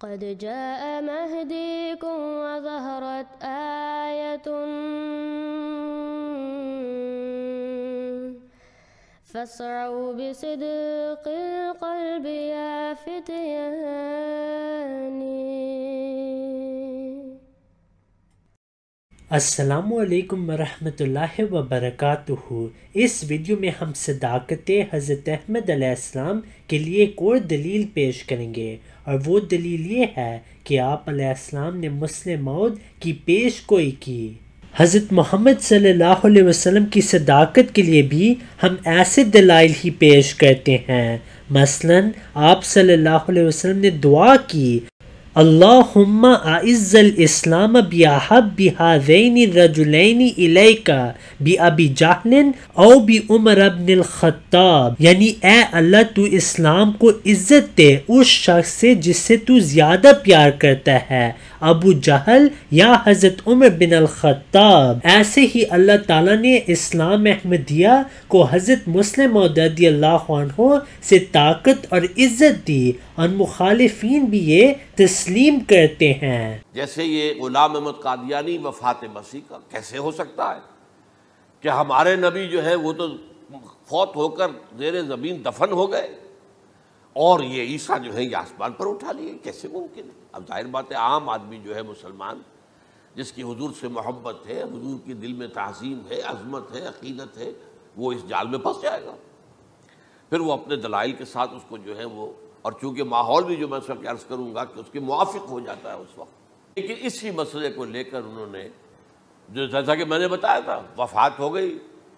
قد جاء مهديكم وظهرت آية فاسعوا بصدق القلب يا فتياني. السلام علیکم ورحمۃ اللہ وبرکاتہ۔ اس ویڈیو میں ہم صداقت حضرت احمد علیہ السلام کے لیے ایک اور دلیل پیش کریں گے، اور وہ دلیل یہ ہے کہ آپ علیہ السلام نے مسلم موعود کی پیش گوئی کی۔ حضرت محمد صلی اللہ علیہ وسلم کی صداقت کے لیے بھی ہم ایسے دلائل ہی پیش کرتے ہیں۔ مثلا آپ صلی اللہ علیہ وسلم نے دعا کی، اللہم اعز الاسلام باحب هذین الرجلین الیک بابی جہل او بعمر بن الخطاب، یعنی اے اللہ تو اسلام کو عزت دے اس شخص سے جس سے تو زیادہ پیار کرتا ہے، ابو جہل یا حضرت عمر بن الخطاب۔ ایسے ہی اللہ تعالیٰ نے اسلام احمدیہ کو حضرت مسلم موعود رضی اللہ عنہ سے طاقت اور عزت دی، اور مخالفین بھی یہ تسلیم کرتے ہیں۔ جیسے یہ غلام احمد قادیانی وفات مسیح کا کیسے ہو سکتا ہے کہ ہمارے نبی جو ہے وہ تو فوت ہو کر زیر زمین دفن ہو گئے اور یہ عیسیٰ جو ہے یہ آسمان پر اٹھا لیے، کیسے ممکن ہے؟ اب ظاہر بات ہے عام آدمی جو ہے مسلمان جس کی حضور سے محبت ہے، حضور کی دل میں تعظیم ہے، عظمت ہے، عقیدت ہے، وہ اس جال میں پھنس جائے گا۔ پھر وہ اپنے دلائل کے ساتھ اس کو جو ہے وہ، اور چونکہ ماحول بھی جو میں اس وقت عرض کروں گا کہ اس کے موافق ہو جاتا ہے اس وقت، لیکن اسی مسئلے کو لے کر انہوں نے جو جیسا کہ میں نے بتایا تھا وفات ہو گئی،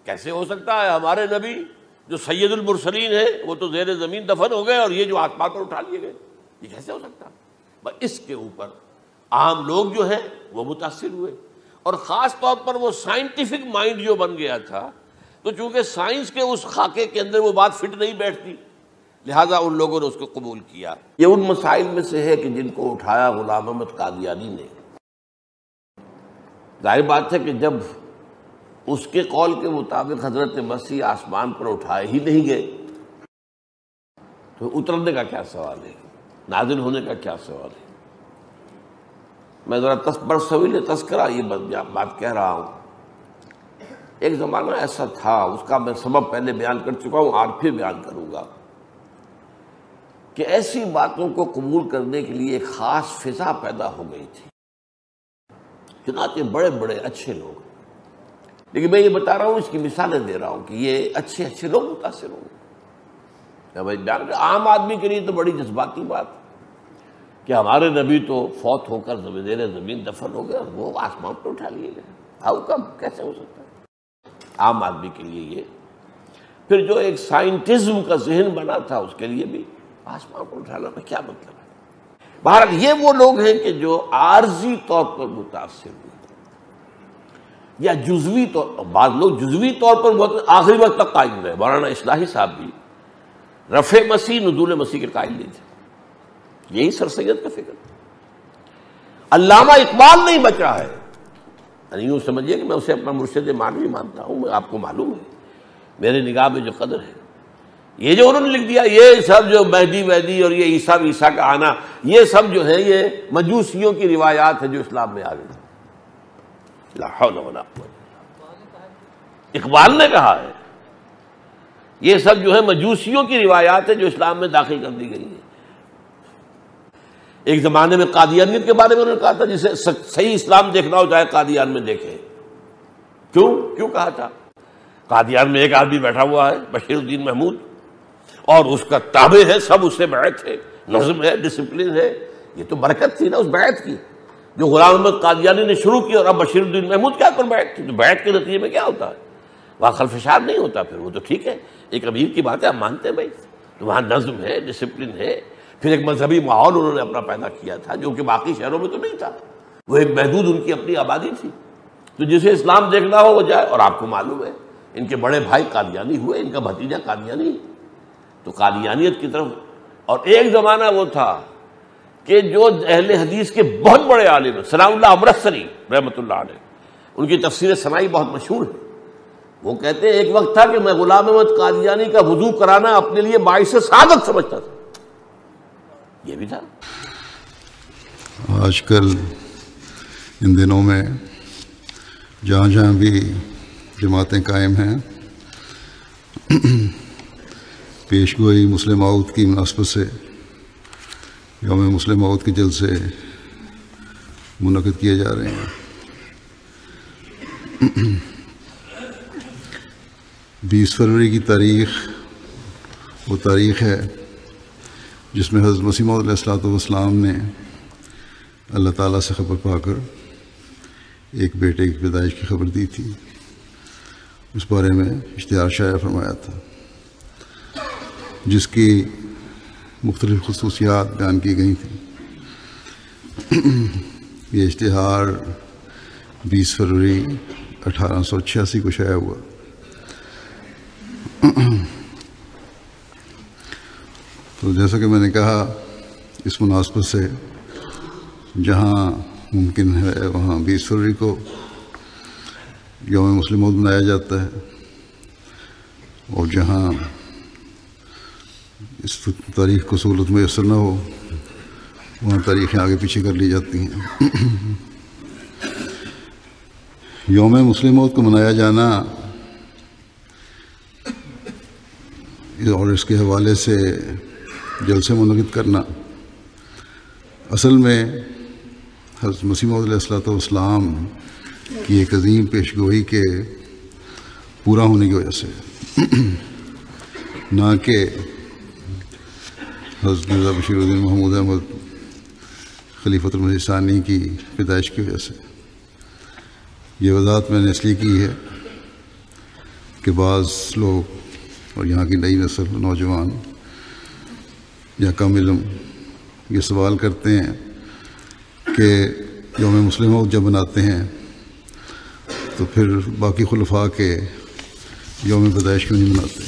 کیسے ہو سکتا ہے ہمارے نبی جو سید المرسلین ہے وہ تو زیر زمین دفن ہو گئے اور یہ جو آسمان پر اٹھا لیے گئے، یہ کیسے ہو سکتا ہے؟ بس اس کے اوپر عام لوگ جو ہیں وہ متاثر ہوئے، اور خاص طور پر وہ سائنٹیفک مائنڈ جو بن گیا تھا، تو چونکہ سائنس کے اس خاکے کے اندر وہ بات فٹ نہیں بیٹھتی، لہٰذا ان لوگوں نے اس کو قبول کیا۔ یہ ان مسائل میں سے ہے کہ جن کو اٹھایا غلام احمد قادیانی نے۔ ظاہر بات ہے کہ جب اس کے قول کے مطابق حضرت مسیح آسمان پر اٹھائے ہی نہیں گئے تو اترنے کا کیا سوال ہے، نازل ہونے کا کیا سوال ہے؟ میں ذرا برصغیر تذکرہ یہ بات کہہ رہا ہوں۔ ایک زمانہ ایسا تھا، اس کا میں سبب پہلے بیان کر چکا ہوں، آج پھر بیان کروں گا، کہ ایسی باتوں کو قبول کرنے کے لیے ایک خاص فضا پیدا ہو گئی تھی، چنانچہ بڑے بڑے اچھے لوگ، لیکن میں یہ بتا رہا ہوں، اس کی مثالیں دے رہا ہوں کہ یہ اچھے اچھے لوگ متاثر ہوں گے۔ عام آدمی کے لیے تو بڑی جذباتی بات کہ ہمارے نبی تو فوت ہو کر زیر زمین دفن ہو گئے اور وہ آسمان پر اٹھا لیے گئے، ہاؤ کم، کیسے ہو سکتا ہے؟ عام آدمی کے لیے یہ، پھر جو ایک سائنٹزم کا ذہن بنا تھا اس کے لیے بھی آسمان پر اٹھانا میں کیا مطلب ہے؟ بہرحال یہ وہ لوگ ہیں کہ جو عارضی طور پر متاثر ہوئے یا جزوی طور، بعض لوگ جزوی طور پر بہت آخری وقت تک قائم رہے۔ مولانا اصلاحی صاحب بھی رفع مسیح نزول مسیح کے قائل نہیں تھے، یہی سر سید کا فکر۔ علامہ اقبال نہیں بچا ہے، یعنی یوں سمجھیے کہ میں اسے اپنا مرشد معنوی مانتا ہوں، آپ کو معلوم ہے میرے نگاہ میں جو قدر ہے۔ یہ جو انہوں نے لکھ دیا، یہ سب جو مہدی اور یہ عیسیٰ کا آنا، یہ سب جو ہے یہ مجوسیوں کی روایات ہے جو اسلام میں آ گئی۔ لا حول ولا قوت، اقبال نے کہا ہے یہ سب جو ہے مجوسیوں کی روایات ہے جو اسلام میں داخل کر دی گئی ہے۔ ایک زمانے میں قادیانیت کے بارے میں انہوں نے کہا تھا جسے صحیح اسلام دیکھنا ہو چاہے قادیان میں دیکھے۔ کیوں کہا تھا؟ قادیان میں ایک آدمی بیٹھا ہوا ہے بشیر الدین محمود، اور اس کا تابع ہے، سب اس سے بیعت ہے، نظم ہے، ڈسپلن ہے۔ یہ تو برکت تھی نا اس بیعت کی جو غلام احمد قادیانی نے شروع کی، اور اب بشیر الدین محمود کیا کر بیعت تھی؟ تو بیعت کے نتیجے میں کیا ہوتا ہے؟ وہاں خلفشار نہیں ہوتا، پھر وہ تو ٹھیک ہے، ایک امیر کی بات ہے، ہم مانتے ہیں بھائی، تو وہاں نظم ہے، ڈسپلن ہے۔ پھر ایک مذہبی ماحول انہوں نے اپنا پیدا کیا تھا جو کہ باقی شہروں میں تو نہیں تھا، وہ ایک محدود ان کی اپنی آبادی تھی، تو جسے اسلام دیکھنا ہو وہ جائے۔ اور آپ کو معلوم ہے ان کے بڑے بھائی قادیانی ہوئے، ان کا بھتیجا قادیانی، تو قادیانیت کی طرف۔ اور ایک زمانہ وہ تھا کہ جو اہل حدیث کے بہت بڑے عالم ہیں، ثناء اللہ امرتسری رحمۃ اللہ علیہ، ان کی تفسیر ثنائی بہت مشہور ہے، وہ کہتے ہیں ایک وقت تھا کہ میں غلام احمد قادیانی کا وضو کرانا اپنے لیے باعث سعادت سمجھتا تھا، یہ بھی تھا۔ آج کل ان دنوں میں جہاں جہاں بھی جماعتیں قائم ہیں پیش گوئی مسلم موعود کی مناسبت سے یوم مسلم موعود کے جلسے منعقد کیے جا رہے ہیں۔ 20 فروری کی تاریخ وہ تاریخ ہے جس میں حضرت مسیح موعود علیہ السلام نے اللہ تعالیٰ سے خبر پا کر ایک بیٹے کی پیدائش کی خبر دی تھی۔ اس بارے میں اشتہار شائع فرمایا تھا جس کی مختلف خصوصیات بیان کی گئی تھیں۔ یہ اشتہار 20 فروری 1886 کو شائع ہوا۔ تو جیسا کہ میں نے کہا اس مناسبت سے جہاں ممکن ہے وہاں 20 فروری کو یوم مسلم موعود منایا جاتا ہے، اور جہاں اس تاریخ کو سہولت میسر نہ ہو وہاں تاریخیں آگے پیچھے کر لی جاتی ہیں۔ یوم مسلم موعود کو منایا جانا اور اس کے حوالے سے جلسے منعقد کرنا اصل میں حضرت مسیح موعود علیہ السلام کی ایک عظیم پیش گوئی کے پورا ہونے کی وجہ سے، نہ کہ حضرت مرزا بشیر الدین محمود احمد خلیفۃ المسیح ثانی کی پیدائش کی وجہ سے۔ یہ وضاحت میں نے اس لیے کی ہے کہ بعض لوگ اور یہاں کی نئی نسل نوجوان یا کم علم یہ سوال کرتے ہیں کہ یوم مسلم موعود جب مناتے ہیں تو پھر باقی خلفاء کے یوم پیدائش کیوں نہیں مناتے۔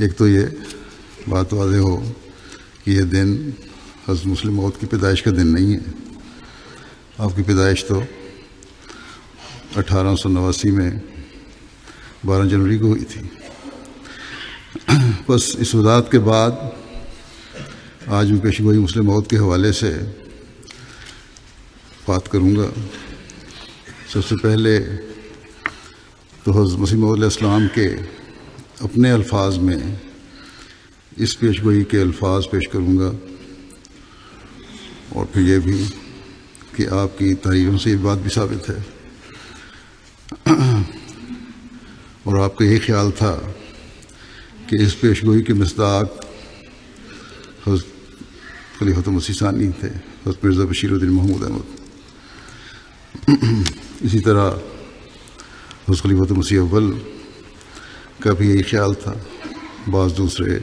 ایک تو یہ بات واضح ہو کہ یہ دن حضرت مسلم موعود کی پیدائش کا دن نہیں ہے۔ آپ کی پیدائش تو 1889 میں 12 جنوری کو ہوئی تھی۔ بس اس وضاحت کے بعد آج میں پیش گوئی مسلم موعود کے حوالے سے بات کروں گا۔ سب سے پہلے تو حضرت مسیح موعود علیہ السلام کے اپنے الفاظ میں اس پیش گوئی کے الفاظ پیش کروں گا، اور پھر یہ بھی کہ آپ کی تحریروں سے یہ بات بھی ثابت ہے، اور آپ کا یہ خیال تھا کہ اس پیش گوئی کے مصداق حضرت خلیفۃ المسیح ثانی تھے، حضرت مرزا بشیر الدین محمود احمد۔ اسی طرح حضرت خلیفۃ المسیح اول کا بھی یہی خیال تھا، بعض دوسرے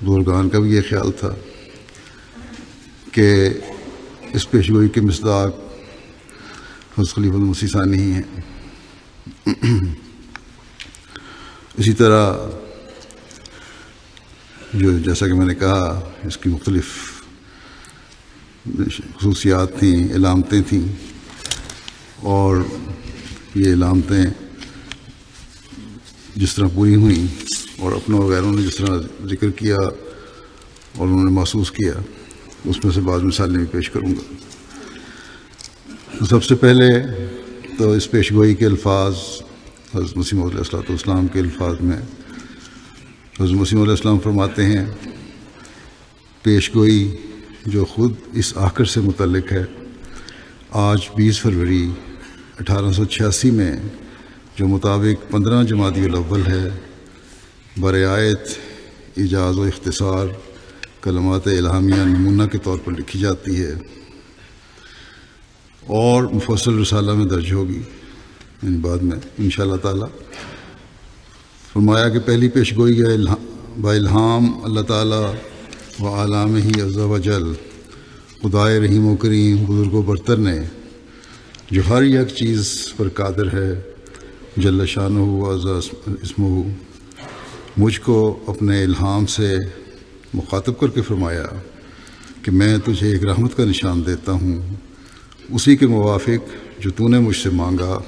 بزرگان کا بھی یہ خیال تھا کہ اس پیش گوئی کے مصداق حضرت خلیفۃ المسیح ثانی ہی ہیں۔ اسی طرح جیسا کہ میں نے کہا اس کی مختلف خصوصیات تھیں، علامتیں تھیں، اور یہ علامتیں جس طرح پوری ہوئیں اور اپنوں وغیروں نے جس طرح ذکر کیا اور انہوں نے محسوس کیا، اس میں سے بعض مثالیں بھی پیش کروں گا۔ تو سب سے پہلے تو اس پیش گوئی کے الفاظ حضرت مسیح موعود علیہ السلام کے الفاظ میں حضرت مسیح موعود علیہ السلام فرماتے ہیں، پیش گوئی جو خود اس آخر سے متعلق ہے، آج 20 فروری 1886 میں جو مطابق 15 جمادی الاول ہے، برعایت ایجاز و اختصار کلمات الہامیہ نمونہ کے طور پر لکھی جاتی ہے اور مفصل رسالہ میں درج ہوگی، یعنی بعد میں انشاءاللہ تعالی۔ فرمایا کہ پہلی پیش گوئی ہے با الہام اللہ تعالیٰ و عالم ہی عز و جل، خدائے رحیم و کریم بزرگ و برتر نے جو ہر یک چیز پر قادر ہے، جل شانہ و عز اسمہ، مجھ کو اپنے الہام سے مخاطب کر کے فرمایا کہ میں تجھے ایک رحمت کا نشان دیتا ہوں، اسی کے موافق جو تو نے مجھ سے مانگا،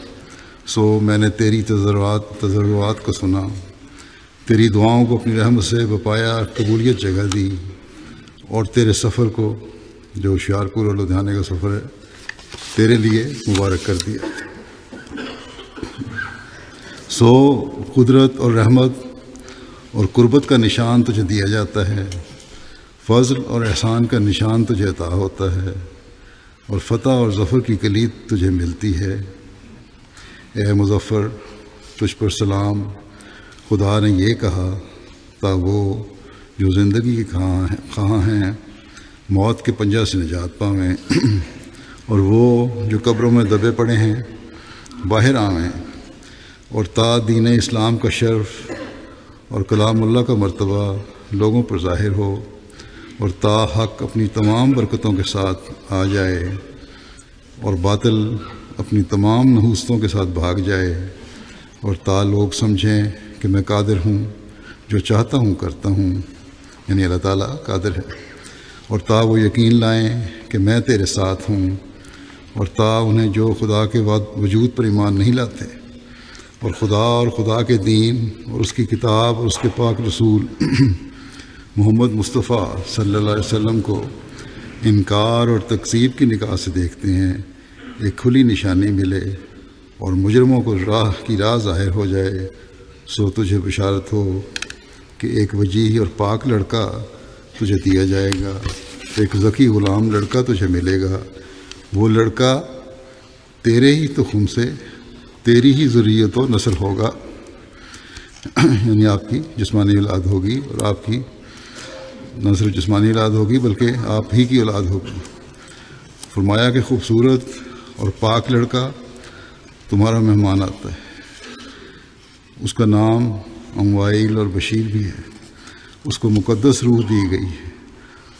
سو میں نے تیری تضرعات کو سنا، تیری دعاؤں کو اپنی رحمت سے بپایا قبولیت جگہ دی، اور تیرے سفر کو جو ہوشیارپور اور لدھیانے کا سفر ہے تیرے لیے مبارک کر دیا۔ سو قدرت اور رحمت اور قربت کا نشان تجھے دیا جاتا ہے، فضل اور احسان کا نشان تجھے عطا ہوتا ہے، اور فتح اور ظفر کی کلید تجھے ملتی ہے۔ اے مظفر، تجھ پر سلام۔ خدا نے یہ کہا تا وہ جو زندگی کے خواہاں ہیں موت کے پنجہ سے نجات پاویں، اور وہ جو قبروں میں دبے پڑے ہیں باہر آویں، اور تا دین اسلام کا شرف اور کلام اللہ کا مرتبہ لوگوں پر ظاہر ہو، اور تا حق اپنی تمام برکتوں کے ساتھ آ جائے اور باطل اپنی تمام نحوستوں کے ساتھ بھاگ جائے، اور تا لوگ سمجھیں کہ میں قادر ہوں، جو چاہتا ہوں کرتا ہوں، یعنی اللہ تعالیٰ قادر ہے، اور تا وہ یقین لائیں کہ میں تیرے ساتھ ہوں، اور تا انہیں جو خدا کے وجود پر ایمان نہیں لاتے اور خدا کے دین اور اس کی کتاب اور اس کے پاک رسول محمد مصطفیٰ صلی اللہ علیہ وسلم کو انکار اور تکذیب کی نگاہ سے دیکھتے ہیں، ایک کھلی نشانی ملے اور مجرموں کو راہ ظاہر ہو جائے، سو تجھے بشارت ہو کہ ایک وجیح اور پاک لڑکا تجھے دیا جائے گا، ایک ذکی غلام لڑکا تجھے ملے گا، وہ لڑکا تیرے ہی تخم سے تیری ہی ذریت و نسل ہوگا، یعنی آپ کی جسمانی اولاد ہوگی، اور آپ کی نہ صرف جسمانی اولاد ہوگی بلکہ آپ ہی کی اولاد ہوگی۔ فرمایا کہ خوبصورت اور پاک لڑکا تمہارا مہمان آتا ہے، اس کا نام اموائل اور بشیر بھی ہے، اس کو مقدس روح دی گئی ہے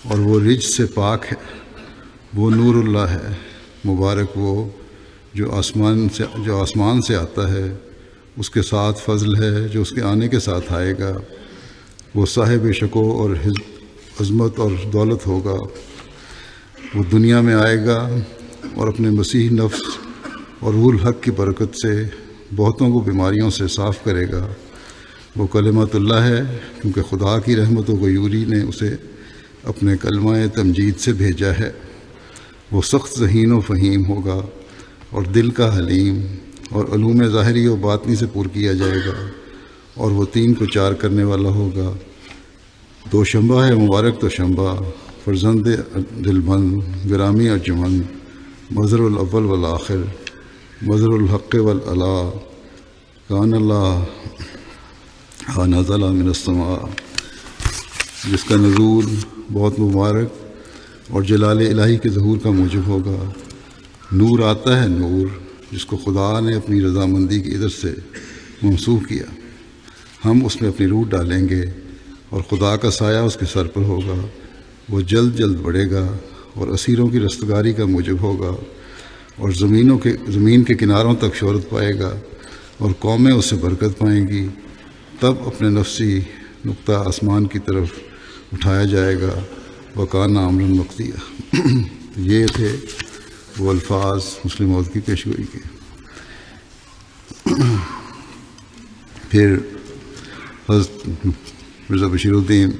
اور وہ رجس سے پاک ہے، وہ نور اللہ ہے، مبارک وہ جو آسمان سے آتا ہے، اس کے ساتھ فضل ہے جو اس کے آنے کے ساتھ آئے گا، وہ صاحب شکو اور عظمت اور دولت ہوگا، وہ دنیا میں آئے گا اور اپنے مسیح نفس اور روح الحق کی برکت سے بہتوں کو بیماریوں سے صاف کرے گا، وہ کلمۃ اللہ ہے کیونکہ خدا کی رحمت و غیوری نے اسے اپنے کلمہ تمجید سے بھیجا ہے، وہ سخت ذہین و فہیم ہوگا اور دل کا حلیم، اور علوم ظاہری و باطنی سے پر کیا جائے گا، اور وہ 3 کو 4 کرنے والا ہوگا۔ دوشنبہ ہے مبارک توشنبہ، فرزند دلبند گرامی ارجمند، مظہر الاول والآخر، مظہر الحق والعلا، کان اللہ نزل من السماء، جس کا نزول بہت مبارک اور جلال الہی کے ظہور کا موجب ہوگا۔ نور آتا ہے نور، جس کو خدا نے اپنی رضامندی کی ادھر سے منسوخ کیا، ہم اس میں اپنی روح ڈالیں گے اور خدا کا سایہ اس کے سر پر ہوگا، وہ جلد جلد بڑھے گا اور اسیروں کی رستگاری کا موجب ہوگا، اور زمین کے کناروں تک شہرت پائے گا اور قومیں اس سے برکت پائیں گی، تب اپنے نفسی نقطہ آسمان کی طرف اٹھایا جائے گا، وکان امرا مقضیہ۔ یہ تھے وہ الفاظ مسلم موعود کی پیشگوئی کے۔ پھر حضرت مرزا بشیر الدین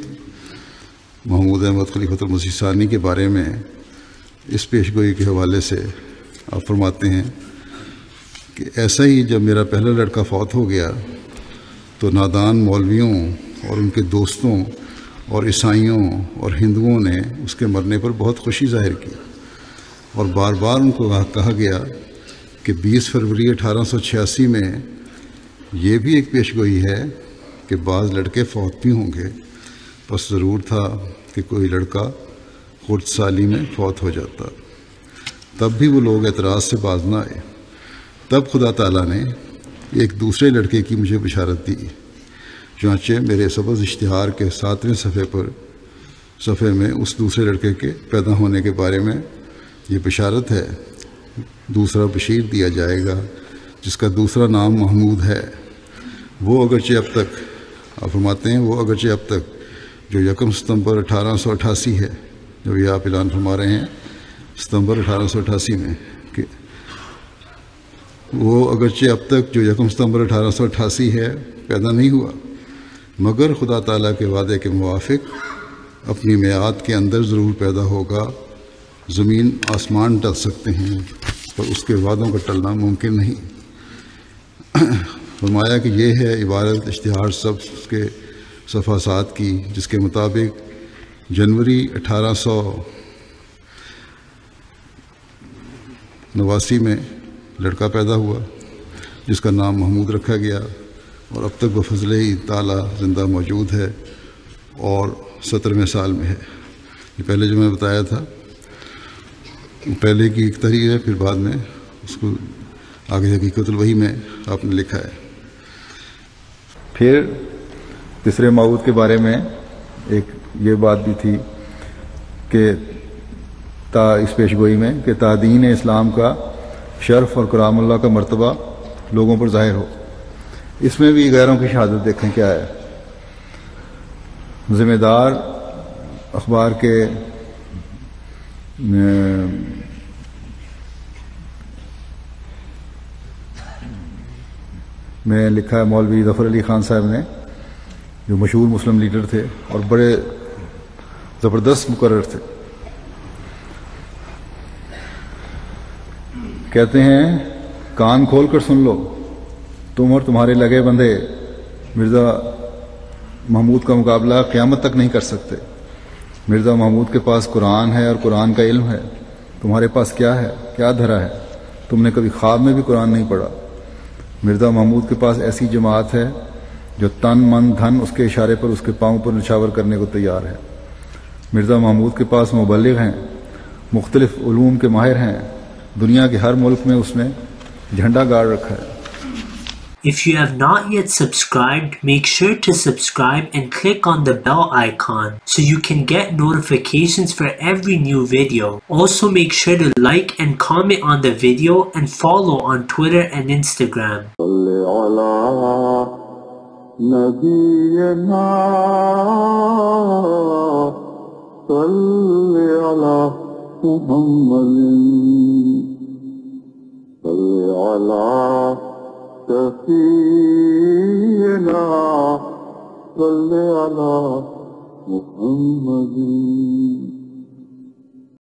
محمود احمد خلیفۃ المسیح ثانی کے بارے میں اس پیشگوئی کے حوالے سے آپ فرماتے ہیں کہ ایسا ہی جب میرا پہلا لڑکا فوت ہو گیا تو نادان مولویوں اور ان کے دوستوں اور عیسائیوں اور ہندوؤں نے اس کے مرنے پر بہت خوشی ظاہر کی، اور بار بار ان کو کہا گیا کہ 20 فروری 1886 میں یہ بھی ایک پیشگوئی ہے کہ بعض لڑکے فوت بھی ہوں گے، بس ضرور تھا کہ کوئی لڑکا خرد سالی میں فوت ہو جاتا، تب بھی وہ لوگ اعتراض سے باز نہ آئے۔ تب خدا تعالیٰ نے ایک دوسرے لڑکے کی مجھے بشارت دی، چنانچہ میرے سبز اشتہار کے 7ویں صفحے میں اس دوسرے لڑکے کے پیدا ہونے کے بارے میں یہ بشارت ہے، دوسرا بشیر دیا جائے گا جس کا دوسرا نام محمود ہے، وہ اگرچہ اب تک آپ فرماتے ہیں وہ اگرچہ اب تک جو 1 ستمبر 1888 ہے، جو یہ آپ اعلان فرما رہے ہیں ستمبر 1888 میں، کہ وہ اگرچہ اب تک جو 1 ستمبر 1888 ہے پیدا نہیں ہوا، مگر خدا تعالیٰ کے وعدے کے موافق اپنی میعاد کے اندر ضرور پیدا ہوگا، زمین آسمان ٹل سکتے ہیں پر اس کے وعدوں کا ٹلنا ممکن نہیں۔ فرمایا کہ یہ ہے عبارت اشتہار سبز کے صفحہ 7 کی، جس کے مطابق جنوری 1889 میں لڑکا پیدا ہوا جس کا نام محمود رکھا گیا، اور اب تک بفضل ہی تعالیٰ زندہ موجود ہے اور 17ویں سال میں ہے۔ یہ پہلے جو میں بتایا تھا پہلے کی ایک تحریر ہے، پھر بعد میں اس کو آگے حقیقت الوحی میں آپ نے لکھا ہے۔ پھر تیسرے موعود کے بارے میں ایک یہ بات بھی تھی کہ اس پیشگوئی میں کہ دین اسلام کا شرف اور کرام اللہ کا مرتبہ لوگوں پر ظاہر ہو۔ اس میں بھی غیروں کی شہادت دیکھیں کیا ہے۔ ذمہ دار اخبار کے میں لکھا ہے مولوی ظفر علی خان صاحب نے، جو مشہور مسلم لیڈر تھے اور بڑے زبردست مقرر تھے، کہتے ہیں کان کھول کر سن لو، تم اور تمہارے لگے بندھے مرزا محمود کا مقابلہ قیامت تک نہیں کر سکتے۔ مرزا محمود کے پاس قرآن ہے اور قرآن کا علم ہے، تمہارے پاس کیا ہے، کیا دھرا ہے؟ تم نے کبھی خواب میں بھی قرآن نہیں پڑھا۔ مرزا محمود کے پاس ایسی جماعت ہے جو تن من دھن اس کے اشارے پر اس کے پاؤں پر نچھاور کرنے کو تیار ہے۔ مرزا محمود کے پاس مبلغ ہیں، مختلف علوم کے ماہر ہیں، دنیا کے ہر ملک میں اس نے جھنڈا گاڑ رکھا ہے۔ If you have not yet subscribed, make sure to subscribe and click on the bell icon so you can get notifications for every new video. Also make sure to like and comment on the video and follow on Twitter and Instagram. سفينا صل على محمد